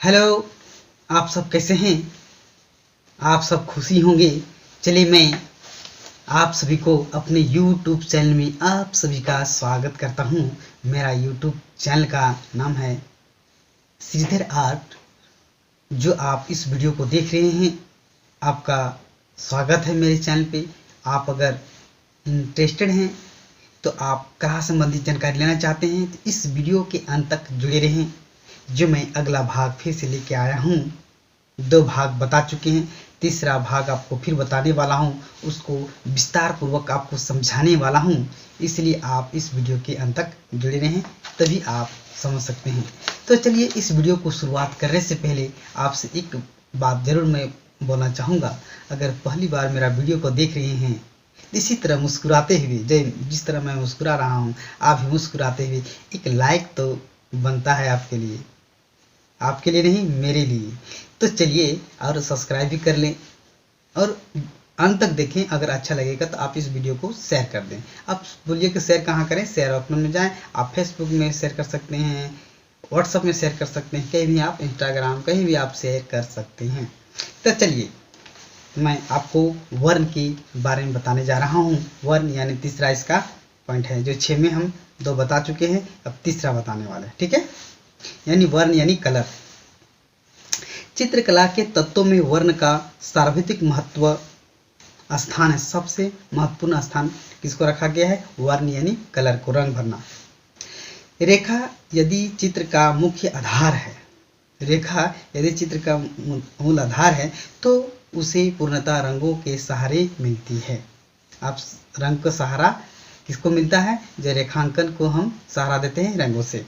Hello, आप सब कैसे हैं? आप सब खुशी होंगे। चलिए मैं आप सभी को अपने YouTube चैनल में आप सभी का स्वागत करता हूं। मेरा YouTube चैनल का नाम है श्रीधर आर्ट। जो आप इस वीडियो को देख रहे हैं, आपका स्वागत है मेरे चैनल पे। आप अगर इंटरेस्टेड हैं तो आप कला संबंधी जानकारी लेना चाहते हैं तो इस वीडियो के अंत तक जुड़े रहें। जो मैं अगला भाग फिर से लेके आया हूँ। 2 भाग बता चुके हैं, तीसरा भाग आपको फिर बताने वाला हूँ, उसको विस्तार पूर्वक आपको समझाने वाला हूँ। इसलिए आप इस वीडियो के अंत तक जुड़े रहें, तभी आप समझ सकते हैं। तो चलिए इस वीडियो को शुरुआत करने से पहले आपसे एक बात जरूर मैं बोलना चाहूँगा। अगर पहली बार मेरा वीडियो को देख रहे हैं, इसी तरह मुस्कुराते हुए, जिस तरह मैं मुस्कुरा रहा हूँ आप भी मुस्कुराते हुए एक लाइक तो बनता है आपके लिए नहीं, मेरे लिए। तो चलिए और सब्सक्राइब भी कर लें और अंत तक देखें। अगर अच्छा लगेगा तो आप इस वीडियो को शेयर कर दें। आप बोलिए कि शेयर कहाँ करें? शेयर ऑप्शन में जाएं। आप फेसबुक में शेयर कर सकते हैं, व्हाट्सएप में शेयर कर सकते हैं, कहीं भी आप, इंस्टाग्राम, कहीं भी आप शेयर कर सकते हैं। तो चलिए मैं आपको वर्ण के बारे में बताने जा रहा हूँ। वर्ण यानी तीसरा इसका पॉइंट है। जो 6 में हम 2 बता चुके हैं, अब तीसरा बताने वाले हैं। ठीक है, यानी वर्ण यानी कलर। चित्रकला के तत्वों में वर्ण का सर्वाधिक महत्व स्थान है। सबसे महत्वपूर्ण स्थान किसको रखा गया है? वर्ण यानी कलर को, रंग भरना। रेखा यदि चित्र का मुख्य आधार है, रेखा यदि चित्र का मूल आधार है तो उसे पूर्णतः रंगों के सहारे मिलती है। आप रंग का सहारा किसको मिलता है? जो रेखांकन को हम सहारा देते हैं रंगों से।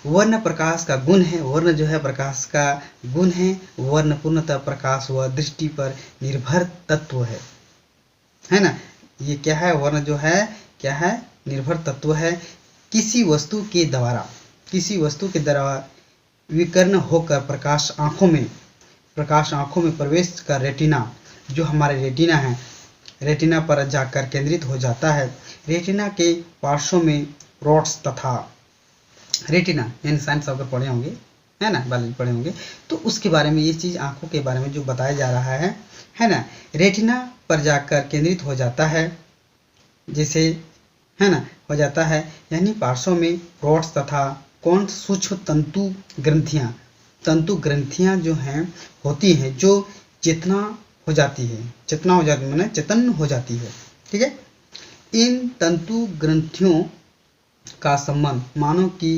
वर्ण प्रकाश का गुण है। वर्ण जो है प्रकाश का गुण है। वर्ण पूर्णतः प्रकाश व दृष्टि पर निर्भर तत्व है ना। ये क्या है? वर्ण जो है क्या है? निर्भर तत्व है। किसी वस्तु के द्वारा विकर्ण होकर प्रकाश आंखों में प्रवेश कर रेटिना, जो हमारे रेटिना है, रेटिना पर जाकर केंद्रित हो जाता है। रेटिना के पार्श्वों में रोड्स तथा रेटिना यानी साइंस अगर पढ़े होंगे, है ना, बायोलॉजी पढ़े होंगे, तो उसके बारे में, ये चीज़ आंखों के बारे में जो बताया जा रहा है ना। रेटिना पर जाकर केंद्रित हो जाता है, जैसे, है ना, हो जाता है। यानी पार्श्वों में रोड्स तथा कौन सूक्ष्म तंतु ग्रंथियां जो हैं होती हैं, जो चेतना हो जाती है, माने चेतन हो जाती है। ठीक है, इन तंतु ग्रंथियों का संबंध मानव की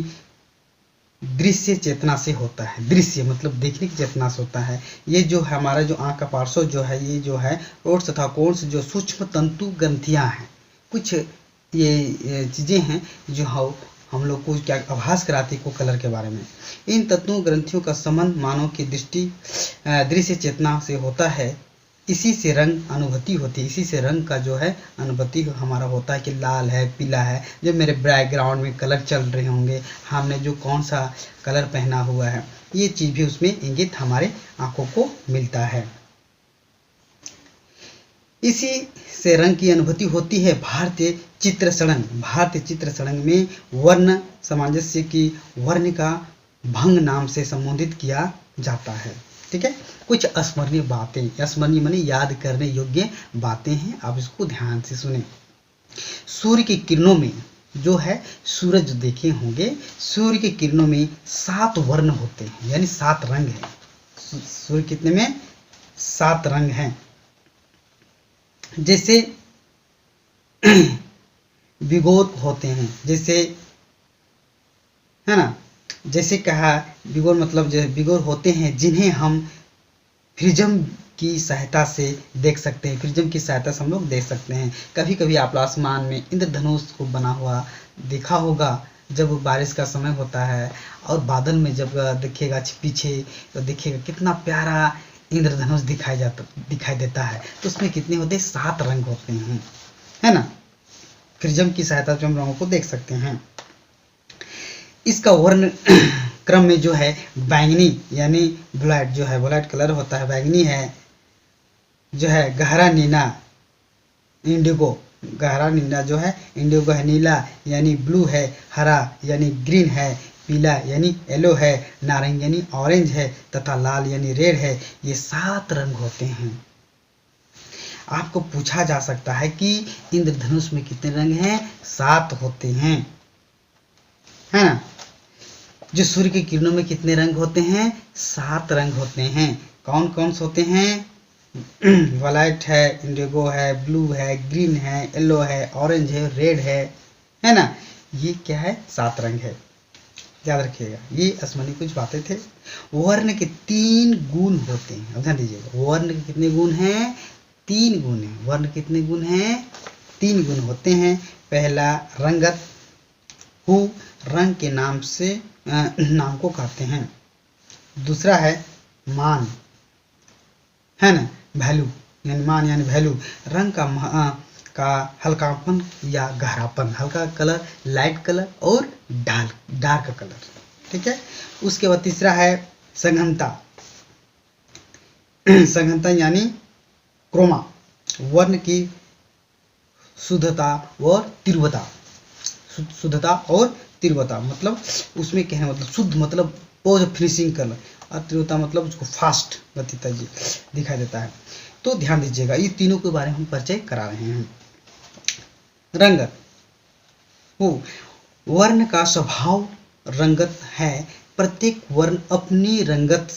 दृश्य चेतना से होता है। दृश्य मतलब देखने की चेतना से होता है। ये जो है हमारा जो आंख का पार्श्व जो है, ये जो है रोड्स तथा कोन्स, जो सूक्ष्म तंतु ग्रंथियां हैं, कुछ ये चीजें हैं जो हम लोग को क्या आभास कराती को कलर के बारे में। इन तत्वों ग्रंथियों का संबंध मानव की दृश्य चेतना से होता है। इसी से रंग अनुभूति होती है। इसी से रंग का जो है अनुभूति हमारा होता है कि लाल है, पीला है। जो मेरे बैकग्राउंड में कलर चल रहे होंगे, हमने जो कौन सा कलर पहना हुआ है, ये चीज़ भी उसमें इंगित हमारे आंखों को मिलता है। इसी से रंग की अनुभूति होती है। भारतीय चित्र सड़ंग में वर्ण सामंजस्य की वर्ण का भंग नाम से संबोधित किया जाता है। ठीक है, कुछ स्मरणीय बातें, स्मरणीय माने याद करने योग्य बातें हैं, आप इसको ध्यान से सुने। सूर्य की किरणों में जो है, सूरज देखे होंगे, सूर्य की किरणों में 7 वर्ण होते हैं, यानी 7 रंग हैं। सूर्य कितने में? 7 रंग हैं। जैसे विगोर होते हैं, जैसे, है ना, जैसे कहा विगोर मतलब जो विगोर होते हैं, जिन्हें हम प्रिज्म की सहायता से देख सकते हैं। प्रिज्म की सहायता से हम लोग देख सकते हैं। कभी कभी आप आसमान में इंद्रधनुष को बना हुआ देखा होगा, जब बारिश का समय होता है और बादल में जब दिखेगा पीछे, तो देखिएगा कितना प्यारा इंद्रधनुष दिखाई देता है। तो उसमें कितने होते हैं? 7 रंग होते हैं, है ना। प्रिज्म की सहायता से हम रंगों को देख सकते हैं। इसका वर्ण क्रम में जो है बैंगनी यानी ब्लैक, जो है ब्लैक कलर होता है, बैंगनी है, जो है गहरा नीला, इंडिगो, गहरा नीला जो है इंडिगो है, नीला यानी ब्लू है, हरा यानी ग्रीन है, पीला यानी येलो है, नारंगी यानी ऑरेंज है तथा लाल यानी रेड है। ये 7 रंग होते हैं। आपको पूछा जा सकता है कि इंद्रधनुष में कितने रंग हैं? 7 होते हैं, है ना। जो सूर्य की किरणों में कितने रंग होते हैं? 7 रंग होते हैं। कौन कौन से होते हैं? वायलेट है, इंडिगो है, ब्लू है, ग्रीन है, येलो है, ऑरेंज है, रेड है ना। ये क्या है? 7 रंग है, याद रखिएगा। ये आसमानी कुछ बातें थे। वर्ण के 3 गुण होते हैं, ध्यान दीजिएगा। वर्ण के कितने गुण हैं? 3 गुण हैं। वर्ण कितने गुण हैं? 3 गुण होते हैं। पहला रंगत, हु रंग के नाम से नाम को कहते हैं। दूसरा है मान, है ना, वैल्यू यानी मान यानी वैल्यू, रंग का हल्कापन या गहरापन, हल्का कलर, लाइट कलर और डार्क कलर, ठीक है। उसके बाद तीसरा है सघनता। सघनता यानी क्रोमा, वर्ण की शुद्धता और तीव्रता। शुद्धता और तीव्रता मतलब उसमें कहने मतलब शुद्ध मतलब वो जो फिनिशिंग कलर, और तीव्रता मतलब उसको फास्ट गति तेजी दिखाई देता है। तो ध्यान दीजिएगा, ये तीनों के बारे में हम परिचय करा रहे हैं। रंगत, वो वर्ण का स्वभाव रंगत है। प्रत्येक वर्ण अपनी रंगत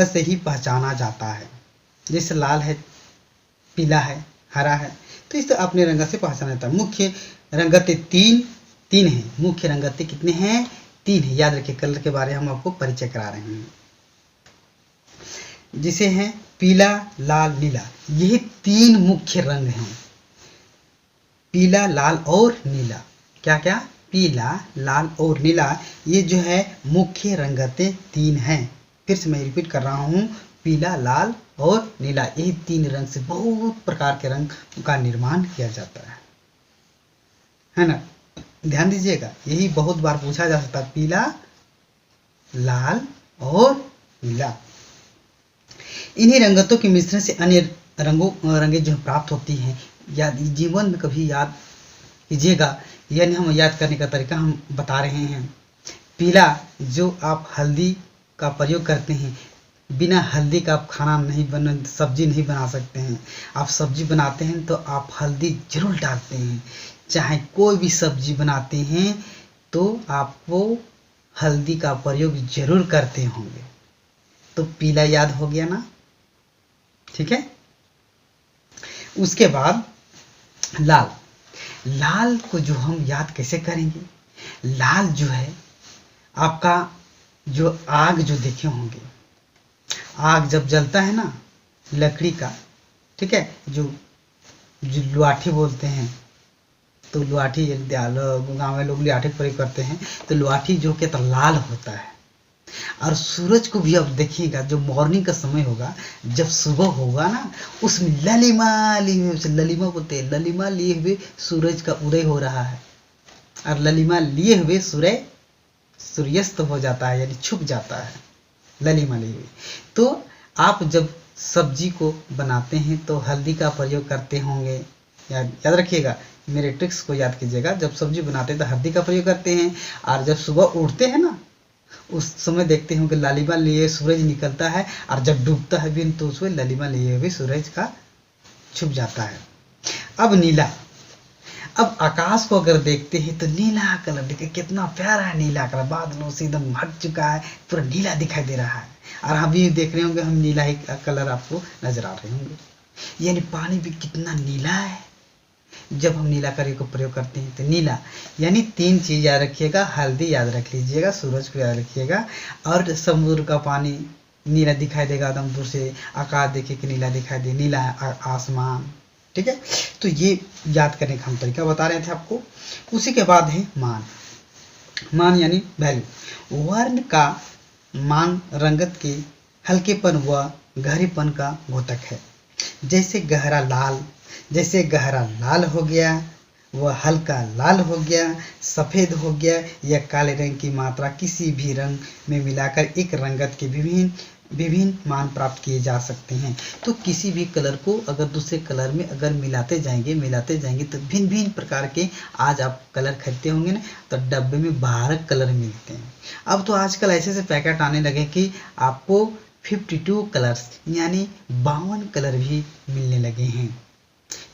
से ही पहचाना जाता है। जैसे लाल है, पीला है, हरा है, तो इसे अपने रंगत से पहचाना जाता है। मुख्य रंगतें तीन हैं। मुख्य रंगतें कितने हैं? 3 हैं। याद रखिए, कलर के बारे में हम आपको परिचय करा रहे हैं। जिसे हैं पीला, लाल, नीला, यही 3 मुख्य रंग हैं। पीला, लाल और नीला। क्या क्या? पीला, लाल और नीला, ये जो है मुख्य रंगतें 3 हैं। फिर से मैं रिपीट कर रहा हूँ, पीला, लाल और नीला, यही 3 रंग से बहुत प्रकार के रंग का निर्माण किया जाता है ना। ध्यान दीजिएगा, यही बहुत बार पूछा जा सकता है, पीला, लाल और नीला। इन्हीं रंगतों के मिश्रण से अन्य रंगें जो प्राप्त होती हैं। याद जीवन में कभी याद कीजिएगा, यानी हम याद करने का तरीका हम बता रहे हैं। पीला, जो आप हल्दी का प्रयोग करते हैं, बिना हल्दी का आप खाना नहीं सब्जी नहीं बना सकते हैं। आप सब्जी बनाते हैं तो आप हल्दी जरूर डालते हैं। चाहे कोई भी सब्जी बनाते हैं तो आपको हल्दी का प्रयोग जरूर करते होंगे। तो पीला याद हो गया ना, ठीक है। उसके बाद लाल। लाल को जो हम याद कैसे करेंगे? लाल जो है आपका जो आग जो देखे होंगे, आग जब जलता है ना लकड़ी का, ठीक है, जो लुआठी बोलते हैं, तो लुआठी गाँव में लोग लुआठी प्रयोग करते हैं। तो लुआठी जो कि तो लाल होता है। और सूरज को भी आप देखिएगा, जो मॉर्निंग का समय होगा, जब सुबह होगा ना, उसमें ललिमा लिए हुए, ललिमा बोलते हैं, ललिमा लिए हुए सूरज का उदय हो रहा है, और ललिमा लिए हुए सूर्यास्त हो जाता है, यानी छुप जाता है, ललिमा लिए हुए। तो आप जब सब्जी को बनाते हैं तो हल्दी का प्रयोग करते होंगे, याद रखिएगा, मेरे ट्रिक्स को याद कीजिएगा। जब सब्जी बनाते हैं तो हल्दी का प्रयोग करते हैं, और जब सुबह उठते हैं ना, उस समय देखते हैं कि लालिमा लिए सूरज निकलता है, और जब डूबता है भी तो उसमें लालिमा लिए हुए सूरज का छुप जाता है। अब नीला। अब आकाश को अगर देखते हैं तो नीला कलर देखिए, कितना प्यारा है नीला कलर, बादलों से एकदम हट चुका है, पूरा नीला दिखाई दे रहा है। और हम भी देख रहे होंगे, हम नीला ही कलर आपको नजर आ रहे होंगे। यानी पानी भी कितना नीला है जब हम नीला कलर को प्रयोग करते हैं। तो नीला यानी 3 चीज याद रखिएगा, हल्दी याद रख लीजिएगा, सूरज को याद रखिएगा, और समुद्र का पानी नीला दिखाई देगा एकदम दूर से, आकाश देखिए कि नीला दिखाई दे, नीला आसमान, ठीक है। तो ये याद करने का हम तरीका बता रहे थे आपको। उसी के बाद है मान। मान यानी वैल्यू। वर्ण का मान रंगत के हल्केपन व गहरेपन का द्योतक है। जैसे गहरा लाल हो गया, वह हल्का लाल हो गया, सफ़ेद हो गया, या काले रंग की मात्रा किसी भी रंग में मिलाकर एक रंगत के विभिन्न विभिन्न मान प्राप्त किए जा सकते हैं। तो किसी भी कलर को अगर दूसरे कलर में अगर मिलाते जाएंगे तो भिन्न भिन्न प्रकार के आज आप कलर खरीदते होंगे ना, तो डब्बे में 12 कलर मिलते हैं। अब तो आजकल ऐसे से पैकेट आने लगे कि आपको 52 कलर्स यानी 52 कलर भी मिलने लगे हैं।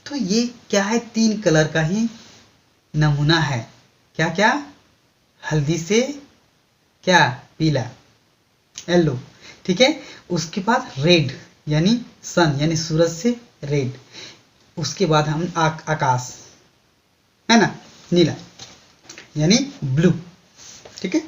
तो ये क्या है, 3 कलर का ही नमूना है। क्या क्या, हल्दी से क्या, पीला, येलो, ठीक है। उसके बाद रेड यानी सन यानी सूरज से रेड। उसके बाद हम आकाश है ना, नीला यानी ब्लू, ठीक है।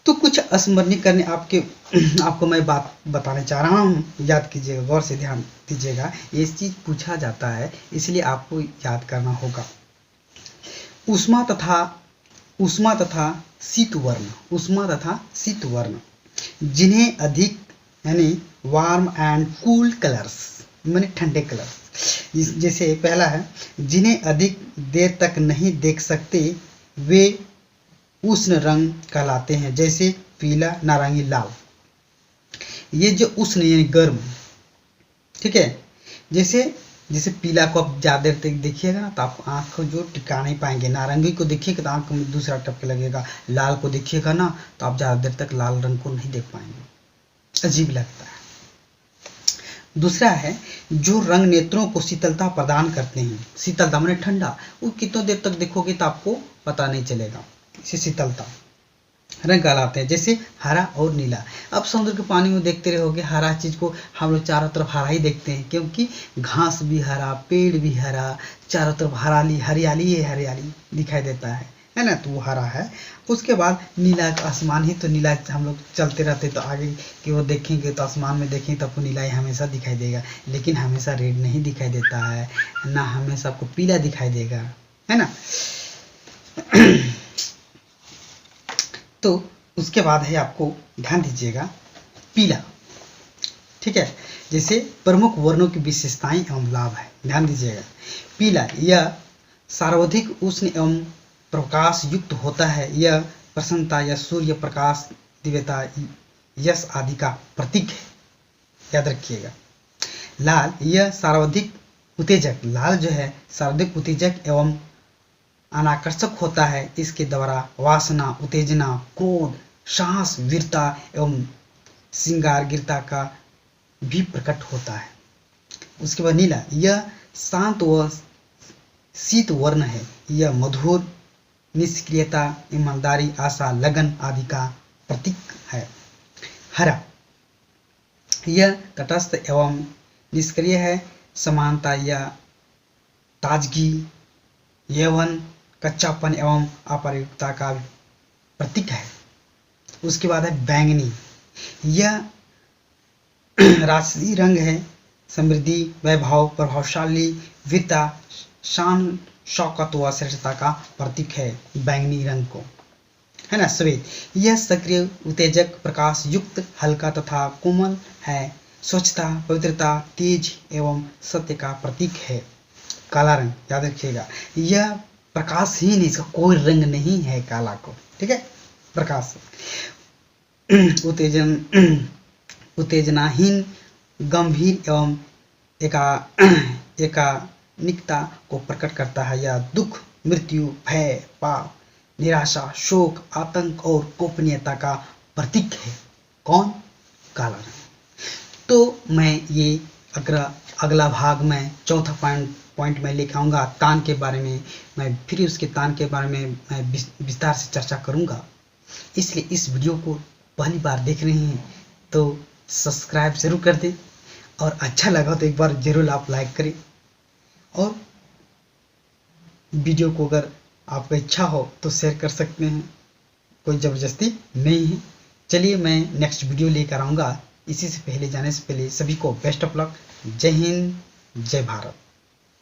तो कुछ स्मरणीय करने आपको मैं बात बताने चाह रहा हूँ, याद कीजिएगा, गौर से ध्यान दीजिएगा। ये चीज पूछा जाता है इसलिए आपको याद करना होगा। उष्मा तथा शीत वर्ण, जिन्हें अधिक यानी वार्म एंड कूल कलर्स माने ठंडे कलर्स। जैसे पहला है, जिन्हें अधिक देर तक नहीं देख सकते वे उष्ण रंग कहलाते हैं, जैसे पीला, नारंगी, लाल। ये जो उष्ण यानी गर्म, ठीक है। जैसे पीला को आप ज़्यादा देर तक देखिएगा ना तो आप आँख को जो टिका नहीं पाएंगे, नारंगी को देखिएगा तो आँख में दूसरा टपके लगेगा, लाल को देखिएगा ना तो आप ज़्यादा देर तक लाल रंग को नहीं देख पाएंगे, अजीब लगता है। दूसरा है, जो रंग नेत्रों को शीतलता प्रदान करते हैं। शीतलता माने ठंडा, वो कितनी देर तक देखोगे तो आपको पता नहीं चलेगा, इसे शीतलता रंग कहलाते हैं, जैसे हरा और नीला। अब समुद्र के पानी में देखते रहोगे हरा चीज को, हम लोग चारों तरफ हरा ही देखते हैं, क्योंकि घास भी हरा, पेड़ भी हरा, चारों तरफ हरियाली दिखाई देता है ना, तो वो हरा है। उसके बाद नीला आसमान ही, तो नीला हम लोग चलते रहते तो आगे कि वो देखेंगे तो आसमान में देखेंगे तो आपको नीला ही हमेशा दिखाई देगा, लेकिन हमेशा रेड नहीं दिखाई देता है ना, हमेशा आपको पीला दिखाई देगा, है ना। तो उसके बाद है, आपको ध्यान दीजिएगा, पीला, ठीक है। जैसे प्रमुख वर्णों की विशेषताएं एवं लाभ है, ध्यान दीजिएगा। पीला, यह सर्वाधिक उष्ण एवं प्रकाश युक्त होता है। यह प्रसन्नता या सूर्य प्रकाश, दिव्यता, यश आदि का प्रतीक है, याद रखिएगा। लाल, यह सर्वाधिक उत्तेजक, लाल जो है सर्वाधिक उत्तेजक एवं अनाकर्षक होता है। इसके द्वारा वासना, उत्तेजना, क्रोध, साहस, वीरता एवं श्रृंगार गिरता का भी प्रकट होता है। उसके बाद नीला, यह शांत व शीत वर्ण है। यह मधुर, निष्क्रियता, ईमानदारी, आशा, लगन आदि का प्रतीक है। हरा, यह तटस्थ एवं निष्क्रिय है। समानता या ताजगी, यौवन, कच्चापन एवं अपारगता का प्रतीक है। उसके बाद है बैंगनी, यह राजसी रंग है। समृद्धि, वैभव, प्रभावशाली, वीरता, शान, शौकत व श्रेष्ठता का प्रतीक है बैंगनी रंग को, है ना। श्वेत, यह सक्रिय, उत्तेजक, प्रकाश युक्त, हल्का तथा कोमल है। स्वच्छता, पवित्रता, तेज एवं सत्य का प्रतीक है। काला रंग, याद रखिएगा, यह प्रकाशहीन, इसका कोई रंग नहीं है काला को, ठीक है। प्रकाश, उत्तेजनाहीन, गंभीर एवं एकानिकता को प्रकट करता है। यह दुख, मृत्यु, भय, पाप, निराशा, शोक, आतंक और गोपनीयता का प्रतीक है। कौन? काला रंग। तो मैं ये अगला भाग में चौथा पॉइंट में लेकर आऊँगा तान के बारे में। मैं फिर उसके तान के बारे में मैं विस्तार से चर्चा करूँगा। इसलिए इस वीडियो को पहली बार देख रहे हैं तो सब्सक्राइब जरूर कर दें, और अच्छा लगा तो एक बार जरूर आप लाइक करें, और वीडियो को अगर आपका इच्छा हो तो शेयर कर सकते हैं, कोई ज़बरदस्ती नहीं है। चलिए मैं नेक्स्ट वीडियो लेकर आऊँगा। इसी से पहले जाने से पहले सभी को बेस्ट ऑफ लक। जय हिंद, जय भारत।